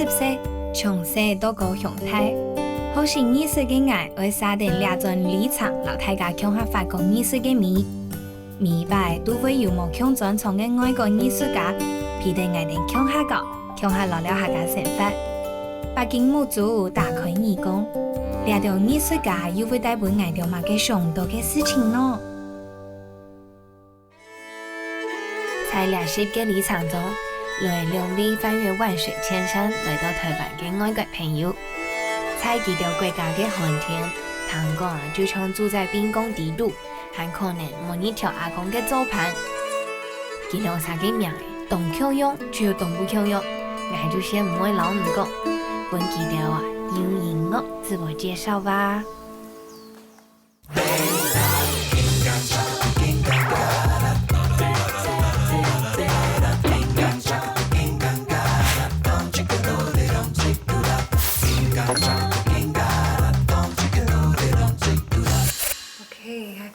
20歲，從細到高雄態。好是20歲嘅我，會寫定兩種立場，老大家共下發光20歲嘅美。每擺都會有冇共專長嘅外國藝術家，批定我哋共下個，共下落了下個想法。北京母族打開耳光，兩條藝術家又會帶俾我哋乜嘅想到嘅事情呢？在兩集嘅立場中，來兩位翻越萬水千山來到台灣嘅外國朋友，在幾條國家嘅寒天，糖果就像住在冰宮底路，還可能冇一條阿公嘅做盤。佢兩三個名動口用，仲有動不口用，我就先唔會老唔講，本幾條用音樂自我介紹吧。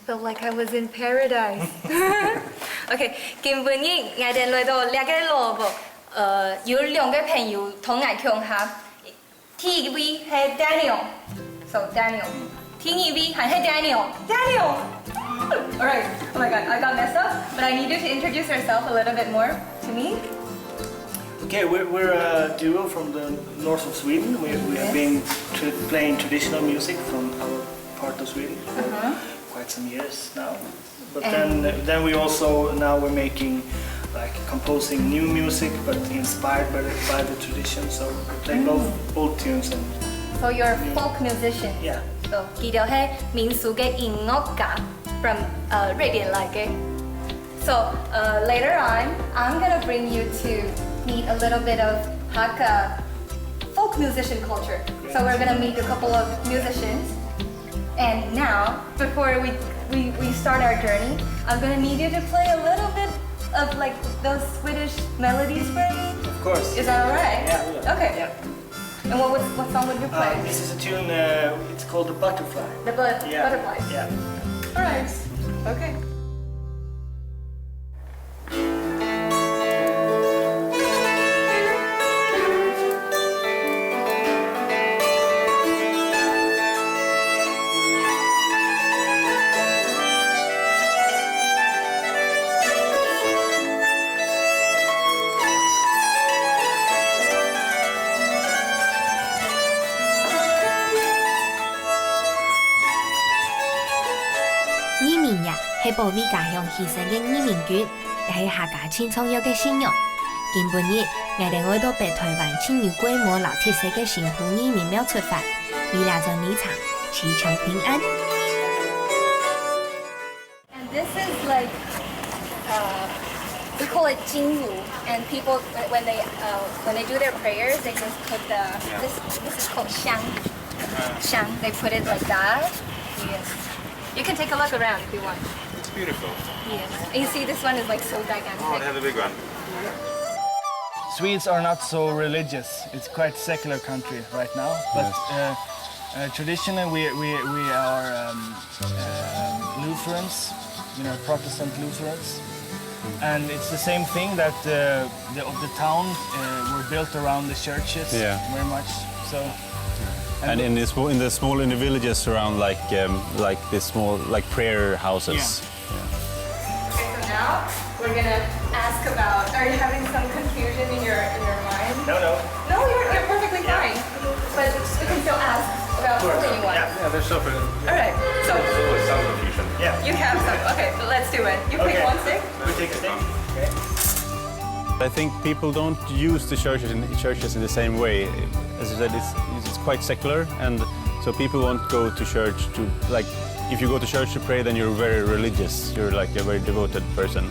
I felt like I was in paradise. OK， 今晡日我哋來到兩個蘿蔔，有兩個朋友同我共下。第一位係 Daniel，so Daniel。第二位係 Daniel。Alright, oh my god, I got messed up, but I need you to introduce yourself a little bit more to me. Okay, we're a duo from the north of Sweden. We have been playing traditional music from our part of Sweden for quite some years now. But then we also now we're making like composing new music, but inspired by the tradition. So we play both old tunes and. So you're a folk musician. Yeah. So 佢哋係民俗嘅音樂家 from 瑞典來嘅。So later on, I'm gonna bring you to meet a little bit of Hakka folk musician culture. So we're gonna meet a couple of musicians. And now, before we start our journey, I'm gonna need you to play a little bit of like those Swedish melodies for me. Of course. Is that alright? Yeah. Okay. Yeah. And what song would you play? This is a tune. It's called The Butterfly. The Butterflies. Yeah. Alright. Okay.移民呀，係保衛家鄉犧牲嘅移民軍，也係客家青創有嘅信仰。今晡日，我哋會到北台灣輕有規模老特色嘅新湖移民廟出發，為兩種立場祈求平安。And this is like, we call it Jingwu, and people when they do their prayers, they just put this is called Xiang. Xiang. They put it like that. Yes. You can take a look around if you want. It's beautiful. Yes. And you see this one is like so gigantic. Oh, they have a big one. Swedes are not so religious. It's quite a secular country right now. But traditionally, we are Lutherans, Protestant Lutherans, and it's the same thing that the town were built around the churches. Yeah. Very much so. And in the small in the villages around, like this small prayer houses. Okay, so now we're gonna ask about. Are you having some confusion in your mind? No. No, you're perfectly fine. But we can still ask about something you want. Yeah, there's so many. All right. So There's always some confusion. Yeah. you have some. Okay, so let's do it. You pick one stick. We take a stick. Okay. I think people don't use the churches in the same way. As I said, it's quite secular, and so people won't go to church to like. If you go to church to pray, then you're very religious. You're like a very devoted person.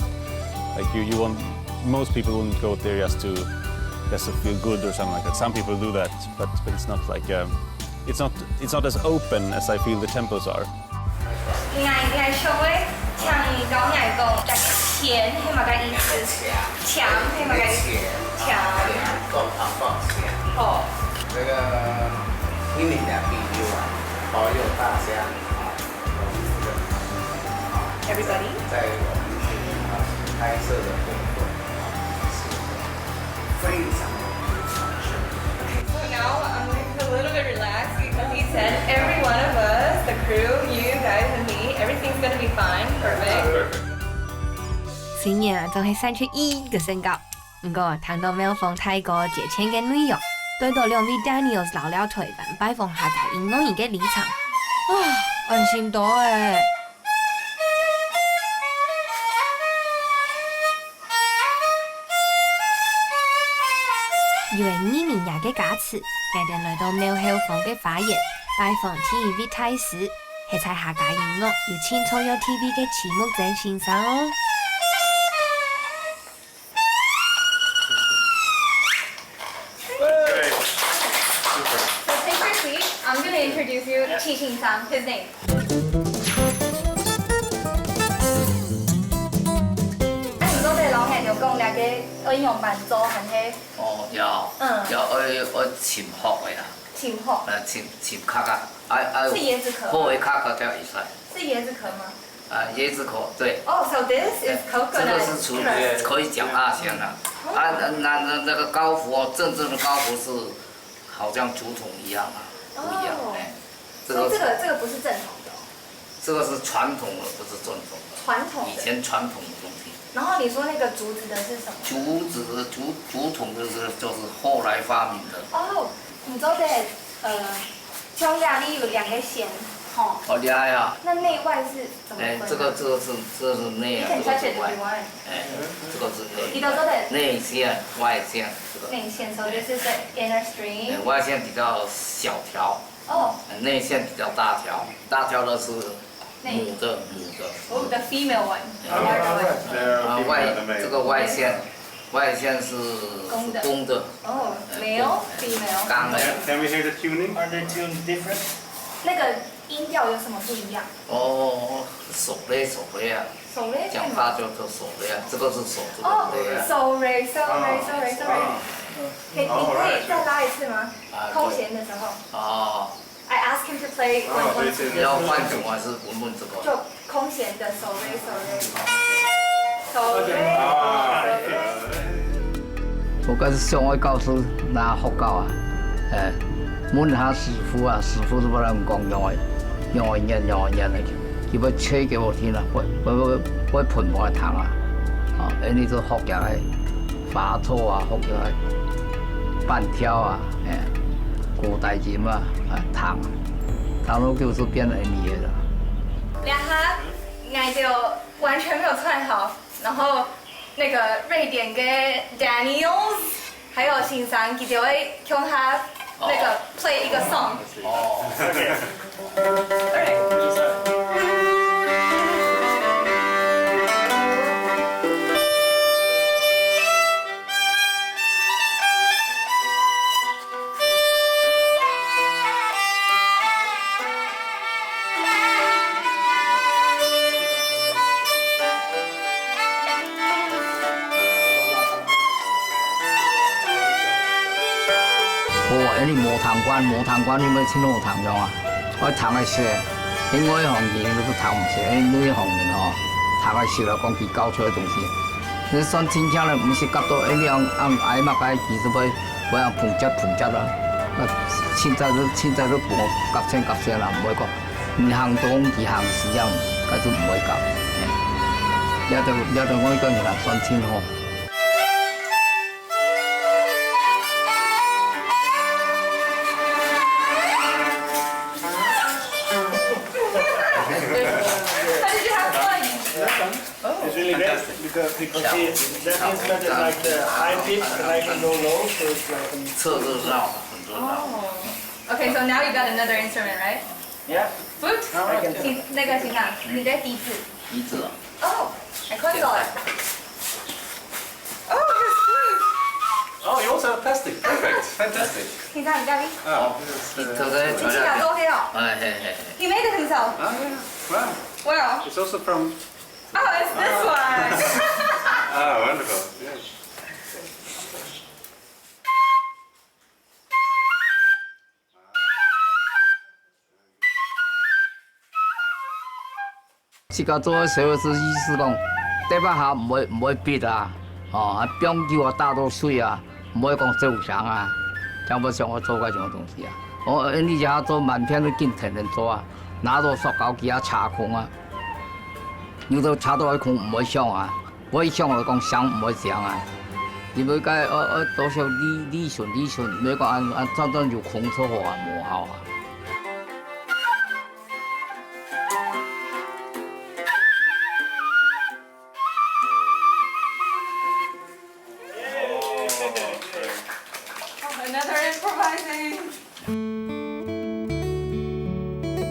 Like you won't. Most people wouldn't go there just to feel good or something like that. Some people do that, but it's not like it's not as open as I feel the temples are. 我稍微强一高眼高，但是甜係乜嘅意思？強係乜嘅意思？強。夠糖放甜。哦。這個英明的比喻啊，保佑大家Everybody。在我們開設的活動是非常的傳神。虽然啊，总是3缺1的身高，不过谈到苗峰太过节前嘅内容，对到两位 Daniels 老了台湾拜访下家音乐人嘅立场，安心多诶。因为耳鸣也嘅假詞，我哋來到苗後坊嘅花園拜訪天一位大師，係在下家音樂要清楚有 TV 嘅節目仔欣賞哦。So take your seat. I'm gonna introduce you to Chi Xin Sang, his name. 你哋老係就講兩個應用伴奏係嘅哦，有我潛學嘅啦，前後，潛卡卡，是椰子殼嗎？後尾卡卡叫一出，是椰子殼嗎？椰子殼對。哦，so this is 這 coconut 個是除可以講大聲的，那個高幅哦，真正的高幅是好像竹筒一樣啊，不一樣哎。所以這個不是正統的哦。這個是傳統的，不是正統的。傳統的。以前傳統的東西。然後你說那個竹子的是什麼？竹筒就是後來發明的。哦，你知道的，匈牙利有兩個弦，吼。好厲害啊！那內外是怎麼分的？這是內啊，這個是外。這個是內。你都知道的。內線、外線，這個。內線，所以就是 the inner string。外線比較小條。哦。內線比較大條，大條的是母的。哦，the female one。這個外線是公的。哦，male female。剛的。Can we hear the tuning? Are they tuned different? 那個音調有什麼不一樣？哦，手雷啊。手雷。講話就手雷啊，這個是手，這個哦雷啊。手雷。你可以再拉一次嗎？空弦的時候。哦。I asked him to play one。要換種還是問這個？就空弦的手雷。手雷。我嗰時上海教師拿學教啊，問下師傅啊，師傅都不能講讓我念嚟，佢要吹給我聽啦，我盤我彈啊，呢啲學嘅係法錯啊，學嘅係半跳啊，古代琴啊，彈到就是變成你的了。兩下我就完全沒有串好，然後那個瑞典跟 Daniels 還有欣賞，佢就會向他那個 play 一個 song。哦。你磨糖罐你咪聽到我彈咗啊？我彈嚟寫，另外一行嘢都彈唔寫，呢一行嘢哦，彈嚟寫嚟講佢教出來東西。你算真正咧，唔是夾到你按挨嘛解，其實我要碰質啦。現在都幫我夾聲啦，唔會講唔行東而行西啊，嗰都唔會夾。有度我講嘢啦，算清楚。It's really great because that instrument is like high pitch and I can go low, so it's like. 侧着绕，很多绕。Okay, so now you got another instrument, right? Yeah. Flute. Now I can. 那個欣賞，你的笛子。笛子啊。哦，I caught it all. Oh, his flute. Oh, you also have plastic. Perfect. Fantastic. 欣賞你嘉賓。Oh, 這個你欣賞都 OK 哦。哎嘿嘿。He made it himself. oh yeah. Wow. Wow. It's also from. Oh, it's this one. Ah, wonderful. Yes. 這個做嘅時候是意思講，第八下唔會逼啊，標叫我打到水啊，唔會講走向啊，像我想我做嗰種東西啊，我你家做滿片都見天天做啊，拿到塑膠機啊插空啊，有到插到一空唔會響啊，我想我讲想唔会想啊，因为该多少理顺，唔要讲按怎就空出话无效啊。Another improvising.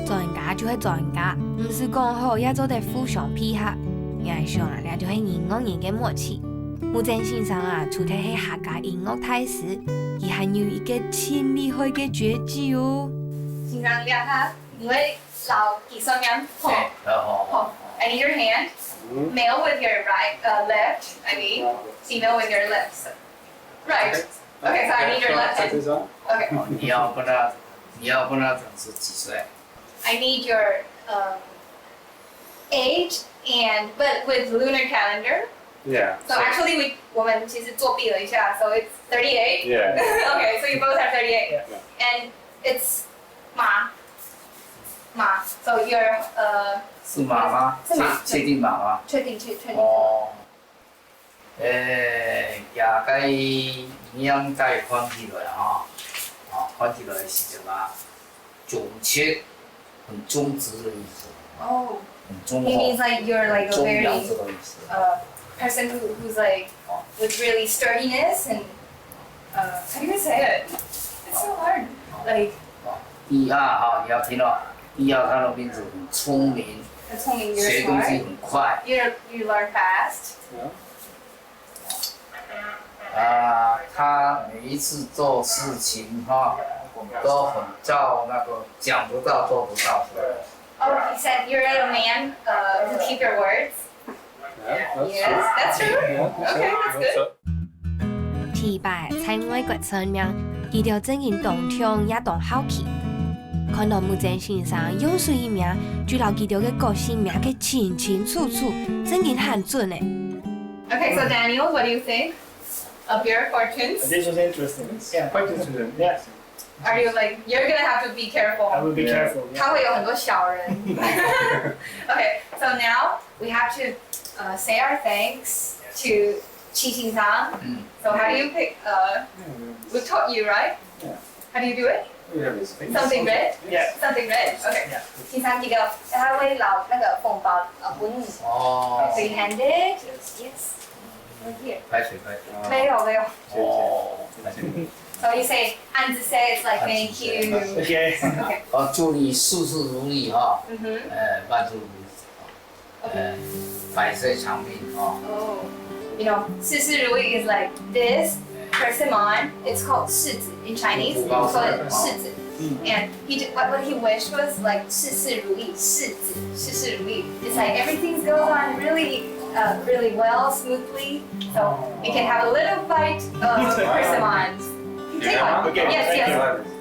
做人家就系做人家，唔是讲好也做得互相配合。我想啊，那就系音乐人嘅默契。木真先生啊，除咗系客家音乐大师，佢还有一个千厉害嘅绝技哦。先生练下，你会老几双人？好，好。I need your hand. Male with your left. I mean, female with your left. Right. Okay, so I need your left hand. Okay. 你要不那是几岁？ I need your age but with lunar calendar. Yeah. So actually, 我们其实作弊了一下 so it's 38. Yeah. Okay, so you both have 38. And it's 马. So you're 是马吗？是马确定马吗？确定。哦。大概营养在看起来哈，看起来是什么？准确，很忠直的意思， Oh, 很忠 it 厚， means like you're like a 忠良 very 这个意思。 person who's like with really sturdiness and how do you say it? It's so hard. Like 第二哈，你要听到，第二他的名字很聪明， it's only you're 学东西 smart. 很快。You learn fast. 他每一次做事情哈，都很照那个讲不到做不到的。 Oh, he said you're a man who keep your words. Yes, that's true. Okay, that's good. 提拔在外國新娘，佢條真係動聽也動好奇。看到木真先生用水一名，就留佢條嘅個性名嘅清清楚楚，真係很準誒。 Okay, so Daniel, what do you think of your fortunes? This was interesting. Yeah, quite interesting. Yeah, Are you like you're gonna have to be I careful? will be careful. Yeah. 他会有很多小人。Okay, so now we have to say our thanks to Chi Ting Sang. So how do you pick? We taught you, right? Yeah. How do you do it? Something red? Yeah. Something red. Okay. Yeah. 青山记得他会捞那个风包本。哦 So you hand it. Yes. Right here. 拍水。没有。哦， So you say, and say it's like thank you. Okay. Okay. 祝你事事如意哈， Mhm. 万事如意，百岁长命啊。 Oh, you know, 事事如意 is like this persimmon. It's called 柿子 in Chinese. We call it 柿子. And what he wished was like 事事如意, 柿子, 事事如意. It's like everything goes on really well, smoothly. So you can have a little bite of persimmons. Take one. Okay. Yes.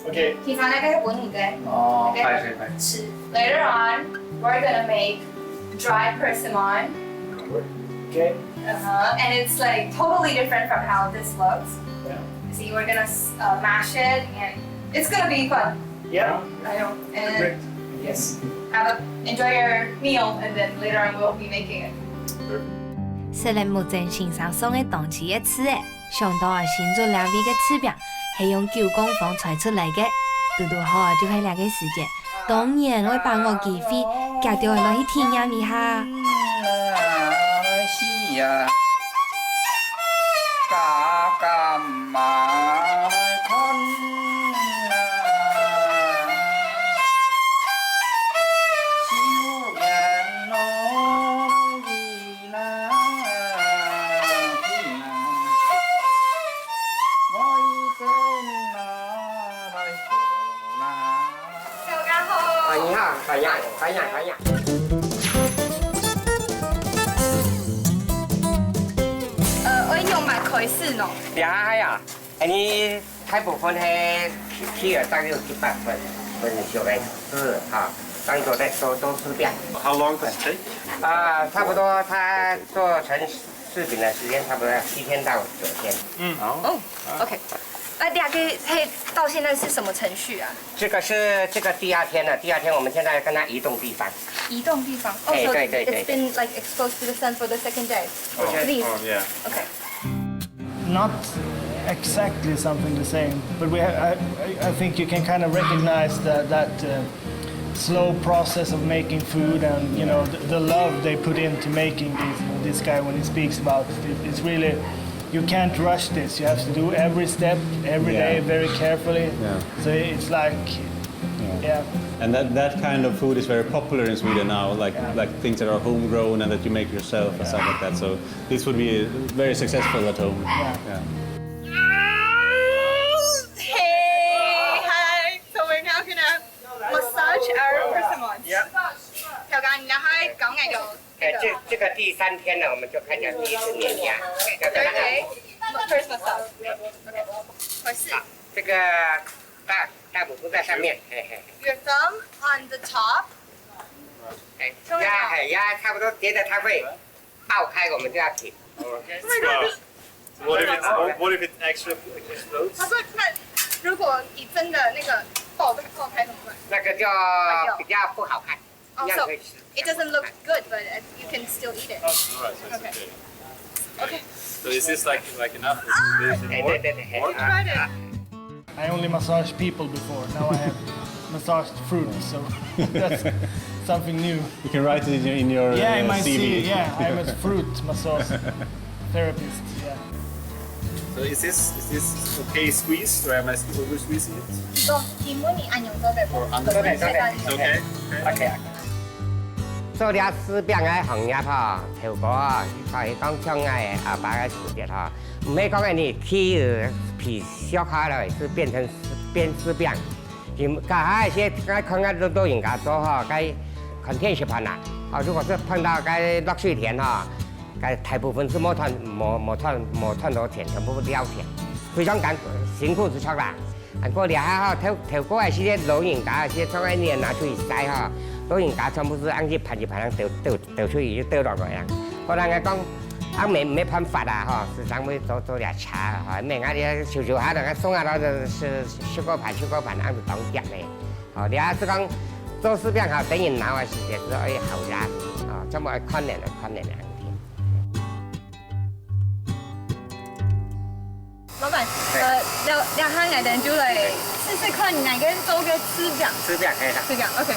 Okay. 平常那个本嘅。哦，拍水。吃. Later on, we're gonna make dry persimmon. Okay. And it's like totally different from how this looks. Yeah. See, we're gonna mash it, and it's gonna be fun. Yeah. I know. And Great. Yes. enjoy your meal, and then later on we'll be making it. 虽然木真先生送嘅动詞嘅詞誒，想到啊新竹兩邊嘅詞表係用9公分裁出嚟嘅，嘟嘟好啊就係兩個時間，當然會幫我機會夾掉落去體驗一下。是呀，干嘛看快呀！我用埋佢先咯。呀，อันนี้ให้บุคคลให้ที่ตั้งอยู่18分小人是好，当做在都吃掉。 How long does it take? 差不多他做成视频的时间差不多要7天到9天。Oh, okay. 那两个嘿，到现在是什么程序啊？这个是第二天了，第二天我们现在跟它移动地方。移动地方。哦，哎 so 对对对 it's been like exposed to the sun for the second day. These. yeah. Okay. Not exactly something the same, but I think you can kind of recognize that slow process of making food, and you know the love they put into making this guy when he speaks about it. It's really, you can't rush this. You have to do every step every day very carefully. Yeah. So it's like, yeah. And that kind of food is very popular in Sweden now, like things that are homegrown and that you make yourself and stuff like that. So this would be very successful at home. Yeah. Hey, hi. So we're now gonna massage our persimmons. Yeah. 调羹，然後講嘅就这个第三天呢，我们就开始第一次碾压，就跟它 Okay. First massage. Okay. 開始。这个大拇指在上面，嘿嘿。 Your thumb on the top. 压差不多叠的它会爆开，我们就要停。 What if it actually explodes? 他说那如果你真的那个爆开怎么辦？那个就比较不好看，一样 So 可以吃。 it doesn't look good, but you can still eat it. Alright, so it's Okay. okay. Okay. So is this like enough? 对对对。 Tried it. I only massaged people before. Now I have massaged fruit, so that's something new. You can write it in your Yeah, in my CV. CV. Yeah, I'm a fruit massage therapist. Yeah. So is this okay squeezed or am I over squeezing it? 이거 기분이 안 용서돼. It's okay. OK。做了四饼嘅行业吼，效果吼，可以讲像嘅后摆嘅时节吼，唔係講嘅你起皮削下來是變成四餅，就家下些看看都應該做吼，該肯定是盤啦。啊，如果是碰到該落水田吼，該大部分是冇賺到錢，全部了田，非常辛苦之出啦。不過了下吼，頭過嘅些老人家些從嗰年拿出去曬吼。老人家全部是按一盤掉出去就掉落來啊！可能講沒辦法啊，吼，時常會做點茶，吼，咩啊啲燒下，人家送下來就是小個盤，按住當碟嚟，吼，你係講做四餅吼，等於鬧嘅時間是可以好熱，哦，這麼困難嘅問題。老闆，兩下我哋就嚟試試看哪個做嘅四餅。四餅可以啦。四餅 ，OK。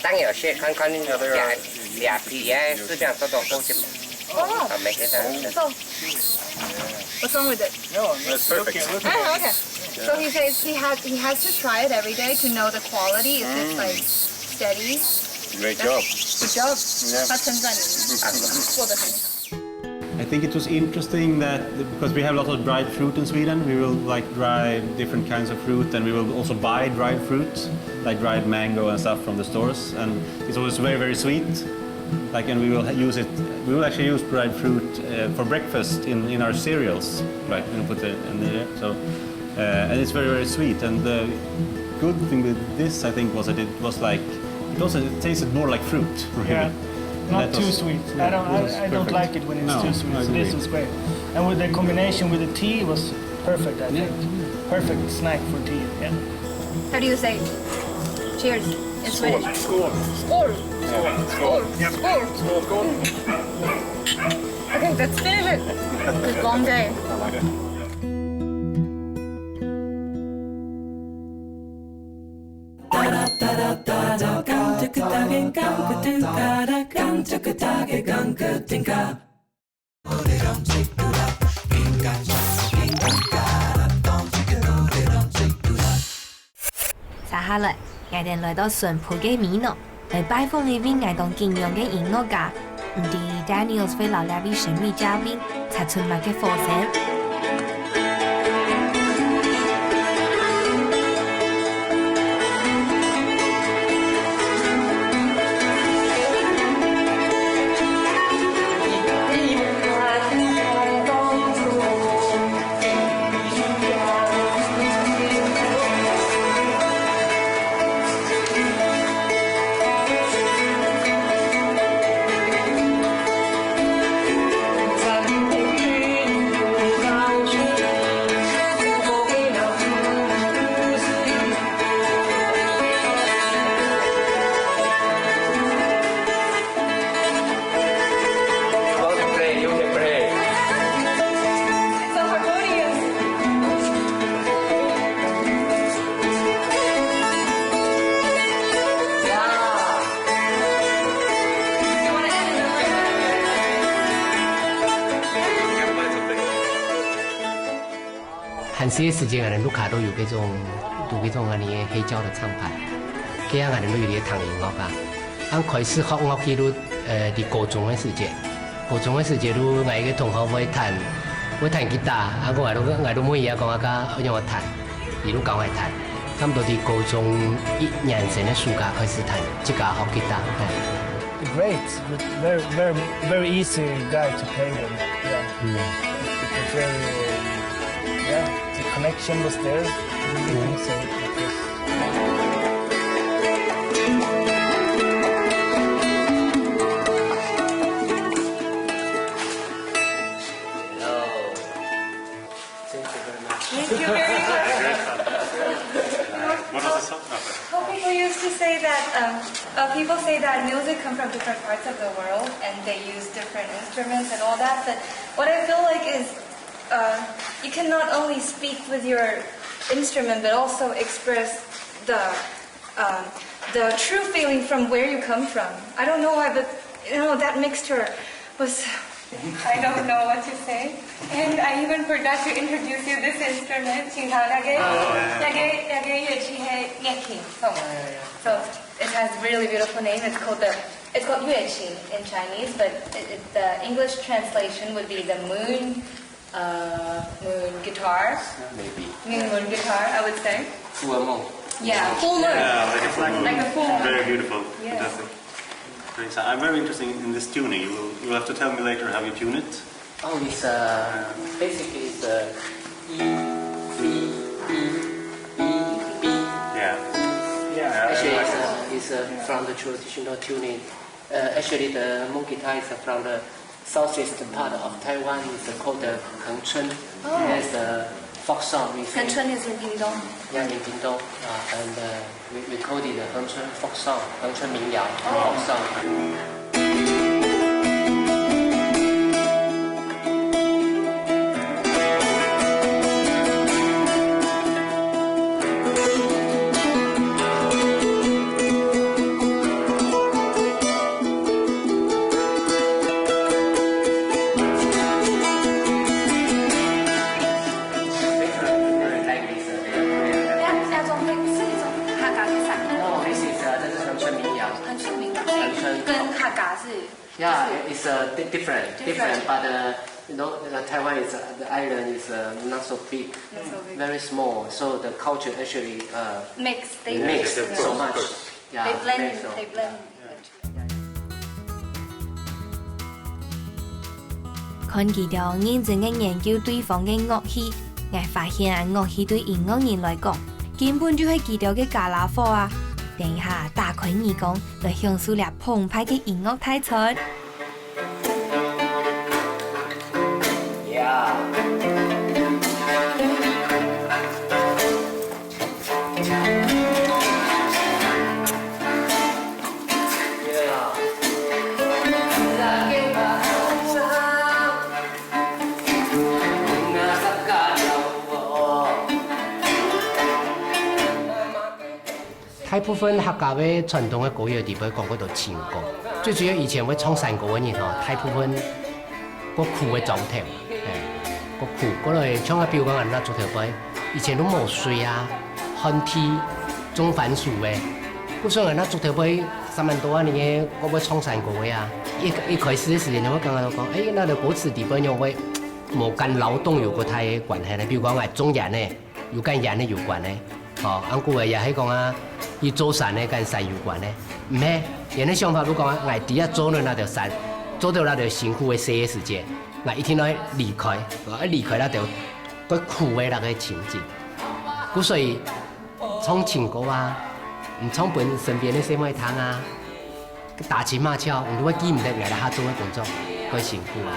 當然有些看兩皮嘅四餅做到夠食嘛。哦。沒給他。 So, what's wrong with it? No, That's perfect. Okay. So he says he has to try it every day to know the quality. If it's like steady. Great job. Good job. 他称赞你做得很好。 I think it was interesting that because we have lots of dried fruit in Sweden, we will like dry different kinds of fruit, and we will also buy dried fruit, like dried mango and stuff from the stores, and it's always very, very sweet. Like, and we will use it. We will actually use dried fruit for breakfast in our cereals, right? And put it in there. So, and it's very, very sweet. And the good thing with this, I think, was that it was like it tasted more like fruit. Really. Yeah. Not That too was- sweet. yeah, I don't perfect. like it when it's No, too sweet. I So this agree. was great, and with the combination with the tea was perfect. I think perfect snack for tea. Yeah. How do you say cheers in Swedish? Skål. Skål. Skål. Skål. Okay, let's finish it. It's a long day. Sa ha lại, ngày đèn lời đó xuân phù cái mỹ nọ, lời bài phong lý viên ngày đồng kinh nghiệm cái ý ngô cả. Đi Daniels với lão là vi神秘嘉賓，才出賣嘅火箭。些时间，俺们路卡都有这种安尼黑胶的唱片，这样俺们都有啲弹音乐噶。俺开始学乐器都伫高中的时间，都我个同学会弹吉他，我都每日讲让我弹，伊都教我弹。差不多伫高中1年生的暑假开始弹，这个学吉他。Great, very easy guy to play with. Yeah. It was very, the connection was there. So it was. Thank you very much. What was the song? Well, people used to say that people say that music comes from different parts of the world and they use different instruments and all that. But what I feel like is you can not only speak with your instrument but also express the true feeling from where you come from. I don't know why, but that mixture was. I don't know what to say. And I even forgot to introduce you this instrument. So it has a really beautiful name. It's called yueqin in Chinese, but the English translation would be the moon guitar. Maybe. Moon guitar, I would say. Full moon. Yeah, full moon. Yeah, like a full moon. Like a full moon. Very beautiful. Yes. Fantastic. Great. So I'm very interested in this tuning. You'll have to tell me later how you tune it. Oh, it's basically it's E, B, E, B, B. Yeah. Actually, it's from the traditional tuning. Actually, the moon guitar is from the southeast part of Taiwan. It's called the Hengchun. It's a folk song. Hengchun is in Pingdong. Yeah, in Pingdong. And we call it the Hengchun folk song, Hengchun Mingyao folk song. Yeah, it's different, but Taiwan is the island is not so big, very small. So the culture actually Mix. mix so much. Yeah, They blend. very so. They blend. 看佢哋認真嘅研究對方嘅樂器，我發現樂器對音樂人來講，根本就係佢哋嘅加拉火啊！等一下打開耳講，來享受了澎湃嘅音樂體驗。大部分客家的傳統嘅歌謠地方講嗰度情歌，最主要以前會唱山歌嘅人吼，大部分個曲嘅狀態，個曲嗰度唱比如講人家做條背，以前都冇水啊、旱地、種番薯嘅，嗰時人家做條背3萬多年嘅，我會唱山歌嘅啊。一開始嘅時間，我剛剛都講，那個歌詞地方因為冇跟勞動有個太關係咧，比如講係種人咧，有跟人咧有關咧。哦，俺古話又係講啊，要做山咧跟山有關咧，唔係，人哋想法都講啊，我第一做了那條山，做到那條辛苦嘅寫嘅時間，我一天來離開，一離開那條個苦嘅那個情景，故所以唱情歌啊，唔唱本身邊嘅什麼湯啊，打情罵俏，唔會記唔得我哋下做嘅工作，好辛苦啊。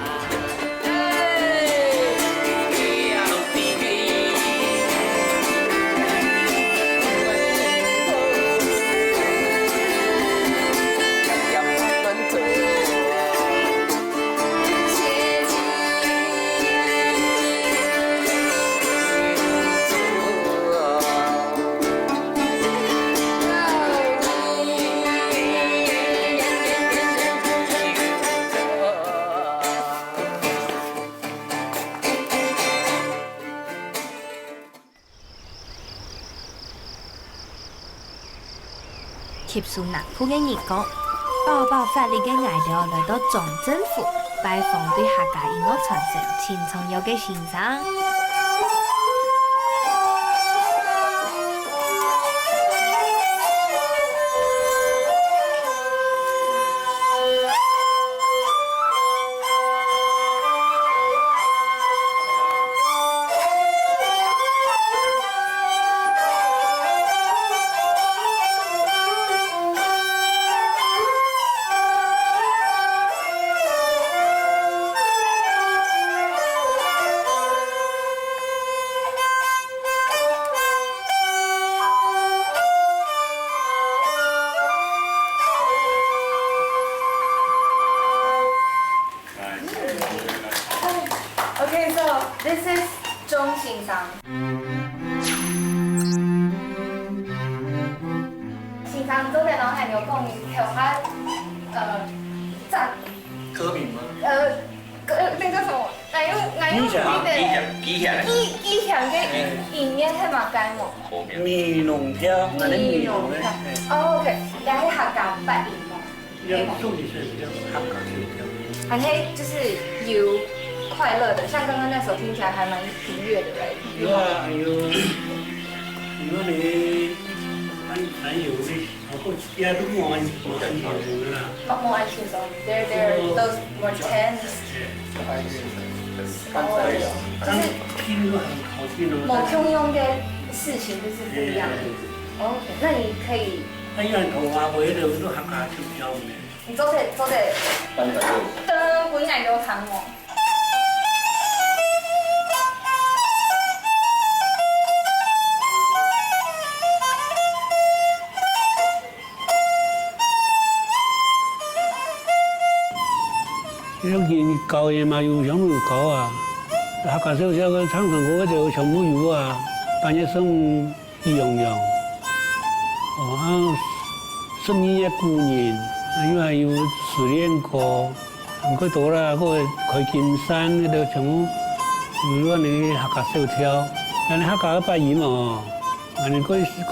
吸收南部的人讲，饱饱发力的爱调来到总政府，拜访对客家音乐传承青葱有嘅欣赏。Okay, so this is 中欣赏。欣赏做嘅人係有講條下站歌名吗？那叫什麼？我用機響嘅音樂係嘛解冇？มีหนุ่มเที่ยวอันนี้มีหนุ่มเลย 哦，OK，你係客家八音嗎？還是就是有快樂的，像剛剛那首聽起來還蠻平悅的，right？如果你很有啲，我而家都冇安全啦。more iTunes on. They're those more tense. 聽都很好聽咯。某通用的事情就是不一樣的。OK，那你可以。喺人頭話會喺度都客家跳跳嘅。你做這，燈本來就長喎。有件舊嘢嘛，要上路搞啊！客家小小嘅唱唱歌就唱舞遊啊，扮一生意洋洋。12嘅姑娘，因為要試練過，佢到啦，嗰去金山嗰度唱舞，如果你客家小跳，但係客家嘅表演哦，你嗰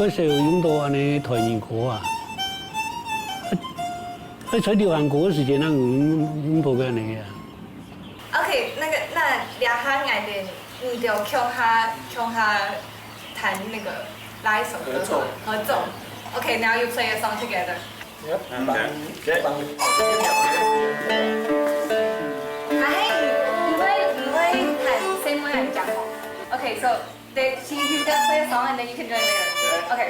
時候用到你台語歌啊。吹流行歌嘅時間，我報嘅你啊。OK，那兩下愛的，你就向下彈那個哪一首歌？合奏。OK，now you play a song together. Yep. Okay. 唔會彈 same way 嚟講。Okay，so he's gonna play a song and then you can join later. Okay.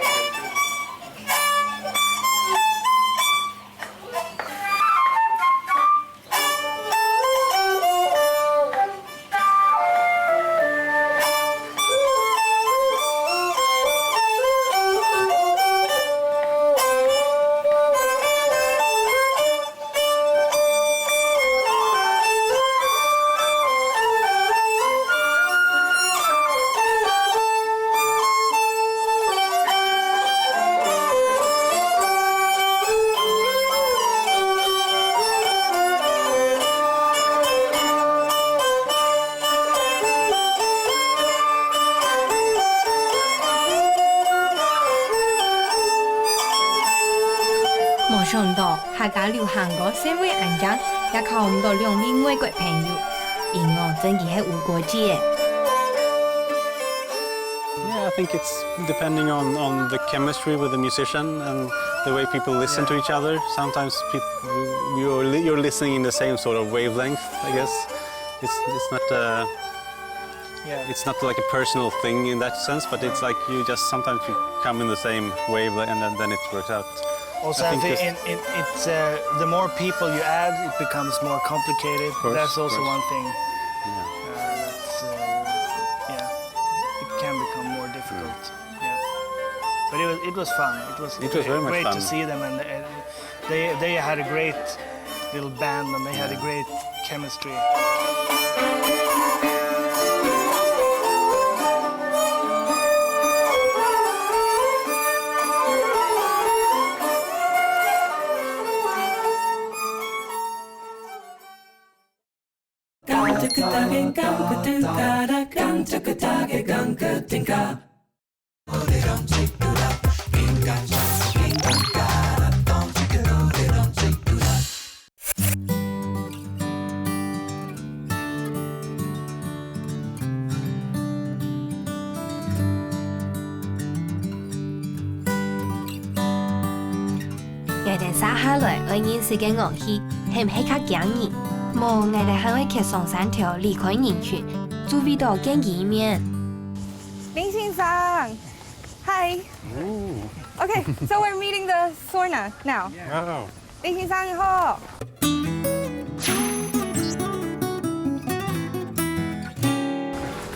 沒想到客家流行歌社會硬仗，也靠唔到兩位外國朋友，音樂真係係無國界。Yeah, I think it's depending on the chemistry with the musician and the way people listen to each other. Sometimes you're listening in the same sort of wavelength, I guess. It's not it's not like a personal thing in that sense, but it's like sometimes you come in the same wave and then it works out. Also, I think it's the more people you add, it becomes more complicated. That's also one thing. It can become more difficult. Yeah, but it was fun. It was very much great fun. to see them, and they had a great little band, and they had a great chemistry. 我哋撒下來愛認識嘅樂器，係唔係較驚人？無，我哋係會騎上山條離開人群，注意到見一面。林先生，Hi. Okay, so we're meeting the Sorna now. Wow. 林先生好。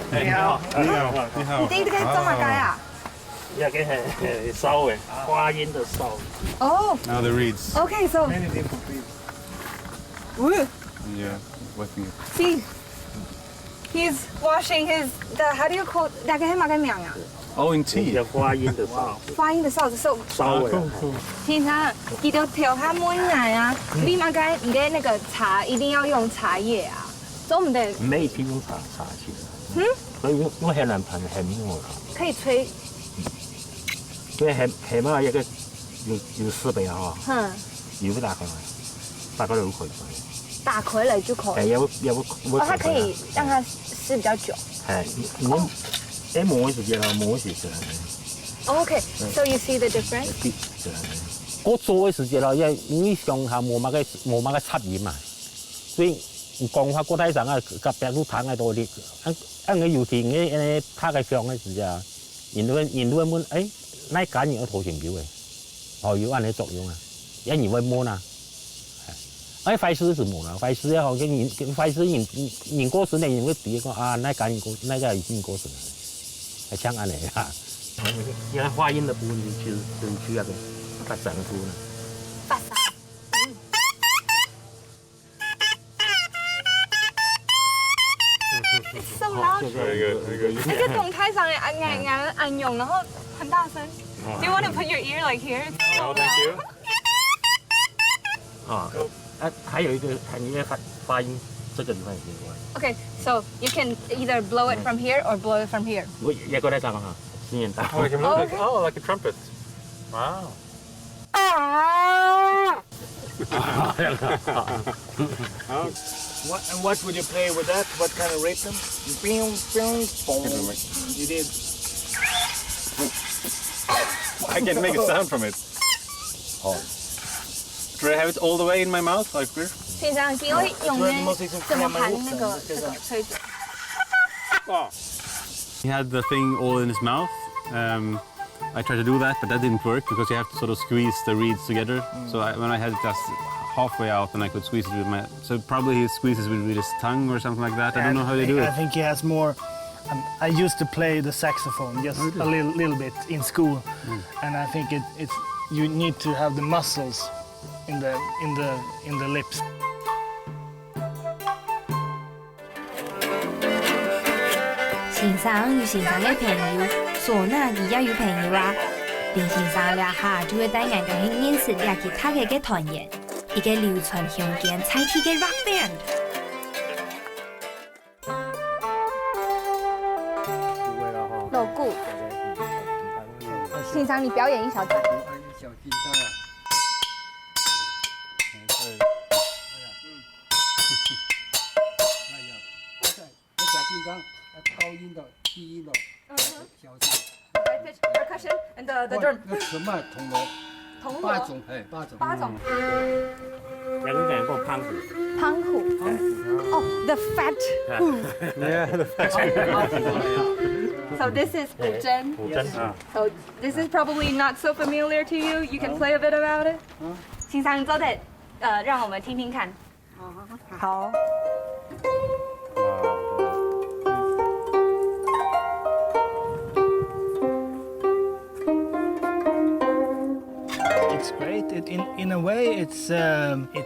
你好，你好，你好。你哋嘅做乜嘢啊？一個係收嘅，花煙嘅收。哦 Now the reeds. Okay, so. Many different trees. Yeah, wetting it. See, he's washing his how do you call 大概係乜嘅名啊？ Oh, in tea. 有花煙嘅收，花音嘅哨子，so 收嘅。先生，記得調下滿奶啊！你乜嘅你的那個茶一定要用茶葉啊，做唔得。沒聽用茶去。所以我係難噴係唔用㗎。可以吹。所以係嘛一個要四倍啊！要不打開來，打開來就可以。打開來就可以。它可以讓它濕比較久。摸時間啦，摸時間。Okay, so you see the difference? 我做嘅時間啦，因為上下冇乜嘅插鹽嘛，所以講話個體上啊，個病都攤喺度啲，個油田嘅攤嘅上嘅時啊，然後問誒，那揀嘢個圖形表嘅，有按嘅作用啊，一年會摸啊，快絲是冇啦，快絲也好，快絲人過時呢，人會比講啊，那揀過那個已經過時啦。係槍眼嚟㗎，而家花煙嘅部分就主要嘅發散嘅部分。發散。It's so loud. Very good, very good. 那個動態上嘅按用，然後很大聲。Do you want to put your ear like here? Oh, thank you. 還有一個係你嘅發音，這個地方也可以玩。Okay, so you can either blow it from here or blow it from here. 我一個在上哈，聲音大。Oh, you can blow it. Oh, like a trumpet. Wow. What would you play with that? What kind of rhythm? Bing, bing, boom. You did. I can make a sound from it. Oh. Do I have it all the way in my mouth like this? 先生，見我用嘅怎麼彈那個吹子？ He had the thing all in his mouth. I tried to do that, but that didn't work because you have to sort of squeeze the reeds together. So when I had it just halfway out, then I could squeeze it with my. So probably he squeezes with his tongue or something like that. I don't know how they do it. I think he has more. I used to play the saxophone just a little bit in school, and I think it's you need to have the muscles in the lips. 先生與先生嘅朋友，嗩那佢也有朋友啊。林先生兩下就會帶人哋去認識兩其他嘅團員，一個流傳鄉間彩氣嘅 rock band。鑼鼓。先生，你表演一小段。小鸡蛋啊！小金刚，高音的、低音的，小声。Percussion and the drum。那什么铜锣？铜八种，八种。有兩個胖虎。胖虎。哦 ，the fat who。Yeah, the So this is 古筝。古箏。So this is probably not so familiar to you. You can play a bit about it. 先生，你坐得讓我們聽聽看。好。It's great. In a way, it's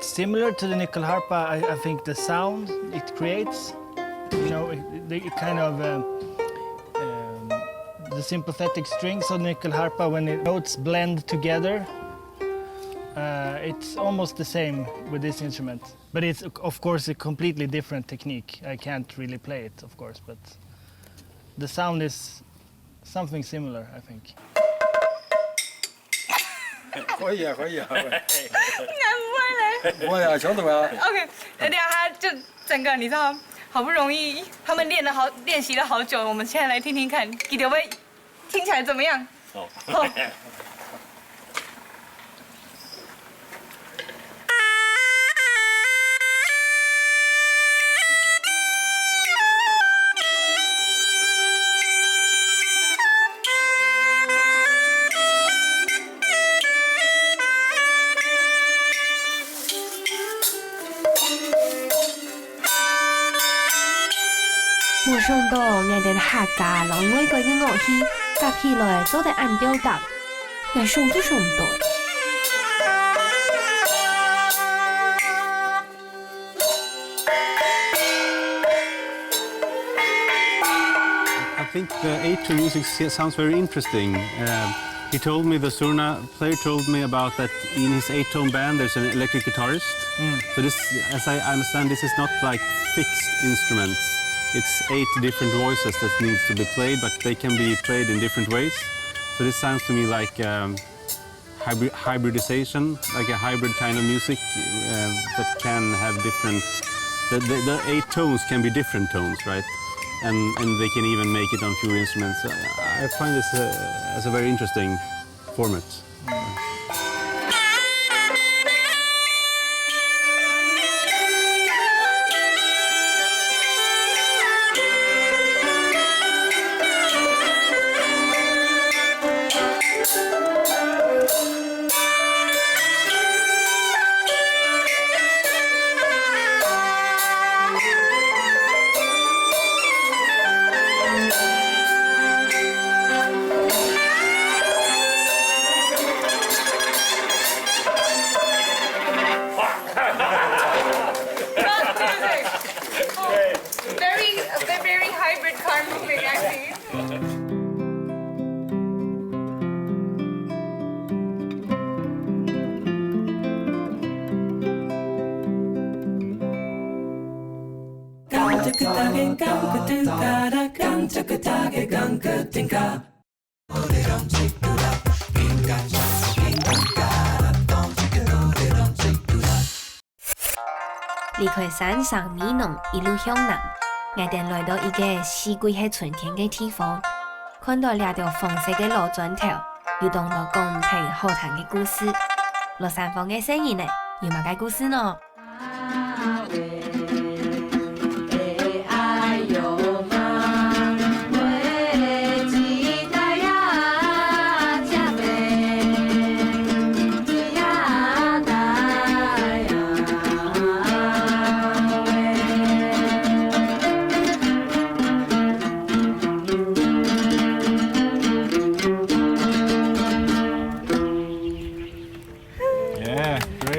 similar to the nyckelharpa. I think the sound it creates, it kind of the sympathetic strings of nyckelharpa when the notes blend together. It's almost the same with this instrument, but it's of course a completely different technique. I can't really play it, of course, but the sound is something similar, I think. 可以啊，可以啊。難不會我呀，曉得吧 ？OK， 等下他就整個你知道，好不容易他們練習了好久，我們現在來聽聽看，記得會聽起來怎麼樣？好。想到我哋客家老外國嘅樂器夾起來做得按表達，我想都想唔到。I think the A2 music sounds very interesting. He told me, the Surna player told me about that in his 8-tone band there's an electric guitarist. So this, as I understand, this is not like fixed instruments. It's 8 different voices that needs to be played, but they can be played in different ways. So this sounds to me like hybridization, like a hybrid kind of music that can have different... The 8 tones can be different tones, right? And they can even make it on fewer instruments. I find this as a very interesting format. Very hybrid car moving, I see.離開山上美濃，一路向南，我哋來到一個四季係春天嘅地方，看到兩條紅色嘅路磚頭，又聽到公平好談嘅故事。落山風嘅聲音呢，有乜嘅故事呢？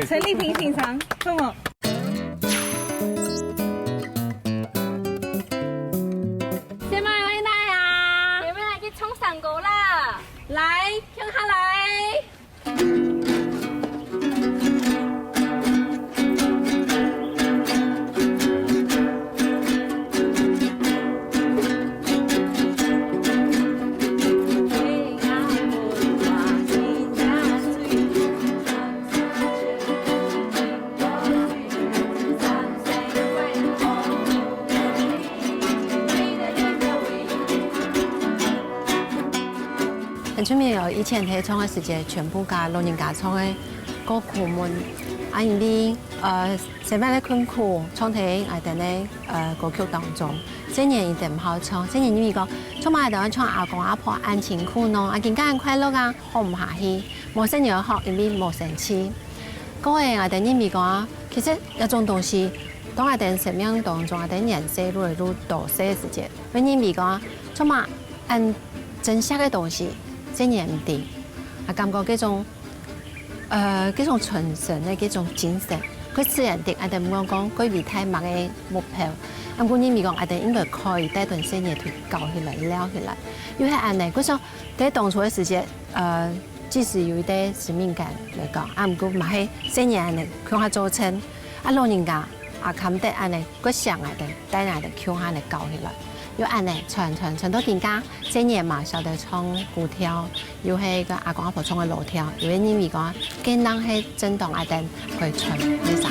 陈丽萍欣赏，come on。小妹去哪呀？有咩嚟去衝上高啦？來，向下來。出面有以前喺唱嘅時節，全部加老人家唱嘅歌曲們，啊因為成班咧困苦唱喺我哋咧歌曲當中，這年一定唔好唱，這年因為講唱埋喺度唱阿公阿婆安情苦咯，啊見家人快樂啊，學唔下去，冇生要學，因為冇生氣。嗰個我哋因為講，其實一種東西，當我哋生命當中，我哋人生越來越多些時節，因為講唱埋按真實嘅東西。這年唔掂，啊感覺嗰種純純嘅嗰種精神，佢自然的，我哋唔講佢為太默嘅目標，咁關鍵咪講，我哋應該可以帶段些嘢去教起來、撩起來，因為安尼，嗰種喺當初嘅時節，即使有一啲使命感嚟講，啊唔過嘛係些嘢安尼，向下做成，啊老人家啊冚得安尼，佢想我哋帶我哋向下嚟教起來。要安尼傳到點家，這年嘛曉得唱古調，又係個阿公阿婆唱嘅老調，因為因為講，更當係真當阿哋去傳呢三。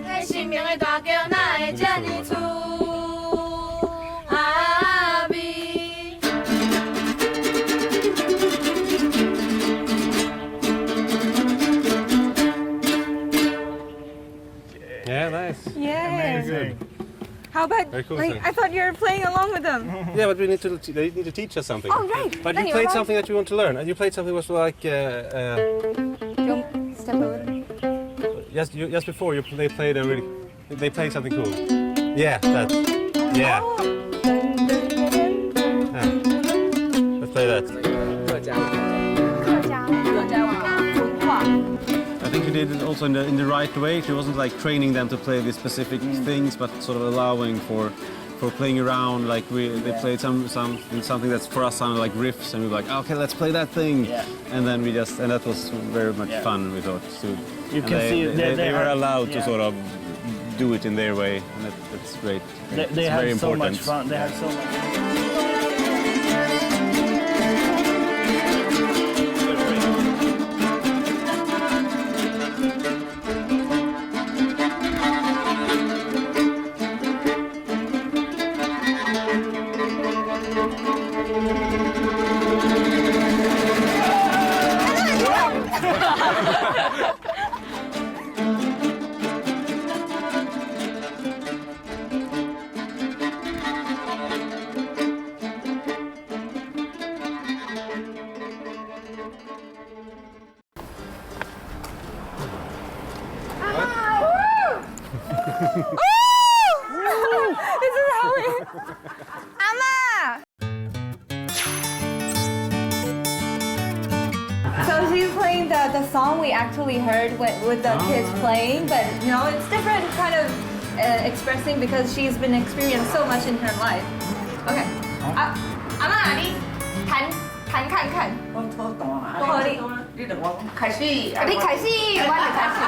喺生命嘅大橋，哪會這麼粗？阿比。Yeah, nice. Yeah. Amazing. How about, Very cool, like, sir. I thought you were playing along with them. Yeah, but they need to teach us something. Oh, right. But Then you you played were something that you want to learn. And you played something that was like Step over. just before they played a really They play something cool. Yeah, that. Yeah. Let's play that. I think she did it also in the right way. She wasn't like training them to play these specific things, but sort of allowing for playing around. Like they played something that's for us sounded like riffs, and we were like, okay, let's play that thing. Yeah. And then and that was very much fun. We thought. You can see they were allowed to sort of do it in their way, and that's great. They it's have very so important. much fun. They have so much. This is how we. Amma! So she's playing the song we actually heard with the kids playing, but you know it's different kind of expressing because she's been experienced so much in her life. Okay. Amma, 你弹看看。我拖动啊。不合理。你等我开始。你开始，我来开始。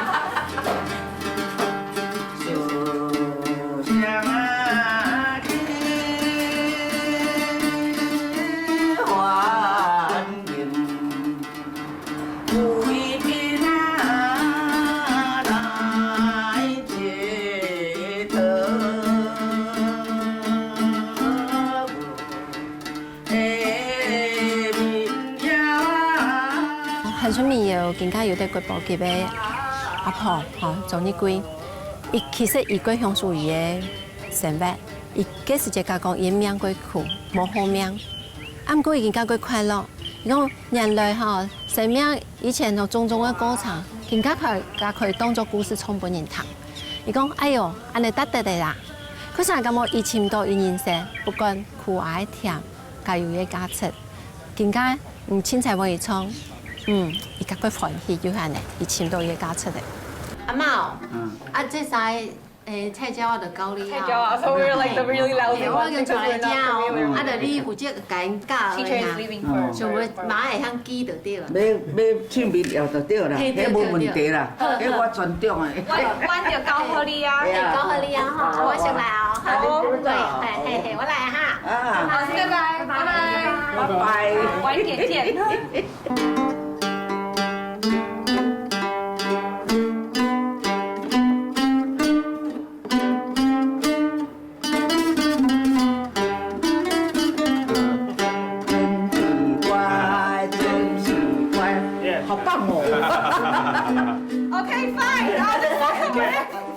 很出名有更加有啲國寶級嘅阿婆，做呢句，其實伊個享受伊嘅生活，伊個世界講伊命過苦，冇好命，啱過已經加過快樂。講人類生命以前有種種嘅過程，更加佢當作故事充本人聽。伊講哎呦，安尼得哋啦，佢成日咁我以前到伊人生，不管苦愛甜，皆有嘅價值，更加凊彩為創。 伊甲佢歡喜就係呢，伊簽到嘢加出嚟。阿媽，這晒菜椒我就教你。菜椒啊，so we're like the really lousy ones. 我叫做嚟椒，就你負責揀教。Teacher is leaving first. 就會馬會向記就對啦。要唱片了就對啦，迄冇問題啦，迄我尊重啊。我就教好你啊，教好你啊，好，我上來哦。好，對，我來哈。好，拜拜，拜拜，拜拜，晚點見。 Okay, fine. I'll just walk away.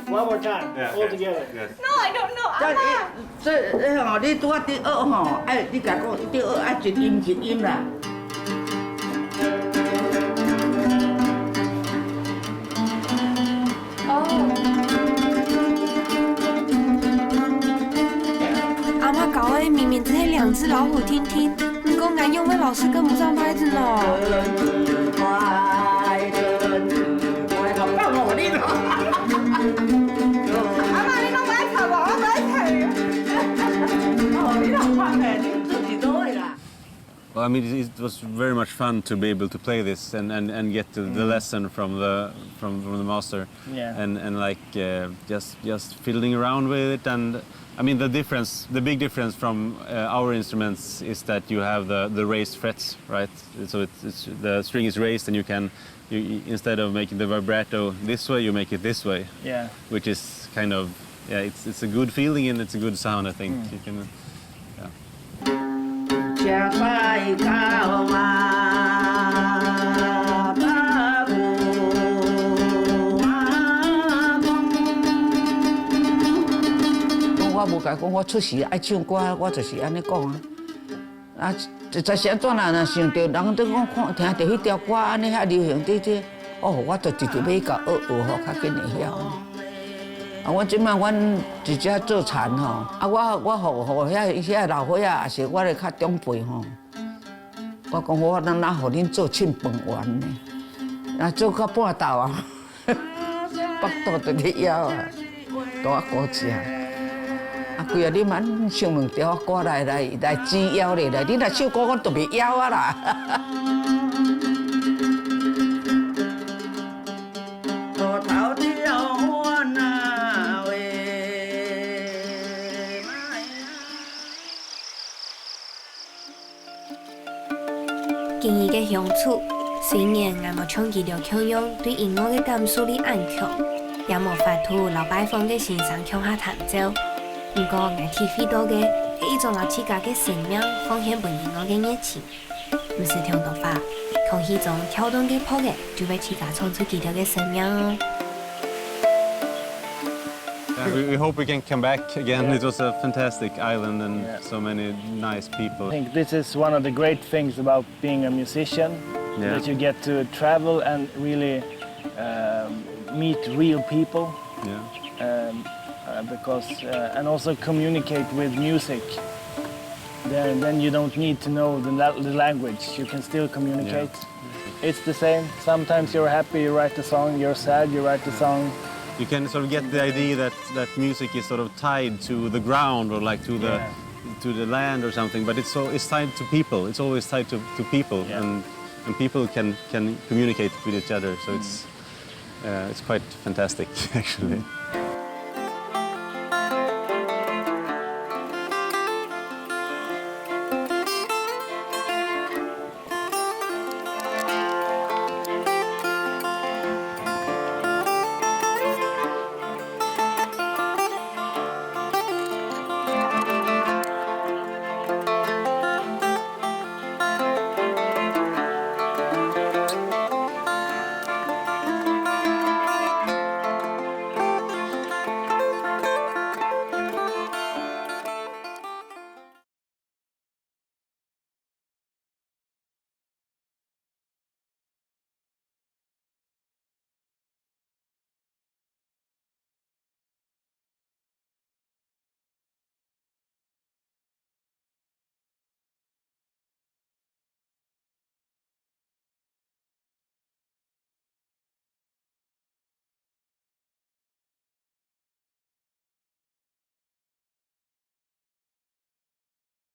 One more time, all together. No, I don't know. 这吼，你拄啊第二吼，哎，你甲讲第二爱一音一音啦。阿妈搞的明明只是2只老虎听听，不过俺用的老是跟不上拍子呢。好棒哦，你阿媽，你講我一齊話，我一齊。哦，你好棒誒，你自己都會啦。 Well, I mean, it was very much fun to be able to play this and get the lesson from the master, and like just fiddling around with it. And I mean, the big difference from our instruments is that you have the raised frets, right? So the string is raised, and you instead of making the vibrato this way, you make it this way. Yeah. Which is kind of it's a good feeling and it's a good sound. I think you can. 吃快到啊，巴布啊我无甲讲，我出事爱唱歌，我就是安尼讲啊。啊，在时安怎啦？若想到人都讲看听到迄条歌安尼遐流行，这，哦，我就直接要甲学，好较紧会晓。啊，我即摆阮直接做田吼，啊，我互遐老伙仔，也是我的较长辈吼。我讲我哪互恁做庆饭员呢？啊，做到半昼啊，腹肚就咧枵啊，都啊高食。啊，规个恁蛮唱两条歌来止枵咧，你若唱歌，我都袂枵啊啦。建议嘅相处，虽然我冇像佢哋强用对音乐嘅感受力安强，也冇法度老拜访嘅先生向下弹奏。不过我体会到嘅係一種老自家嘅生命奉獻俾音樂嘅熱情，唔是聽到話，空氣中跳動嘅泡嘅就會自家創出佢哋嘅生命哦。We hope we can come back again. It was a fantastic island and so many nice people. I think this is one of the great things about being a musician, that you get to travel and really meet real people. Because and also communicate with music. Then you don't need to know the language. You can still communicate. It's the same. Sometimes you're happy, you write a song. You're sad, you write a song. You can sort of get the idea that music is sort of tied to the ground or like to the land or something, but it's tied to people. It's always tied to people, and people can communicate with each other. So it's quite fantastic, actually.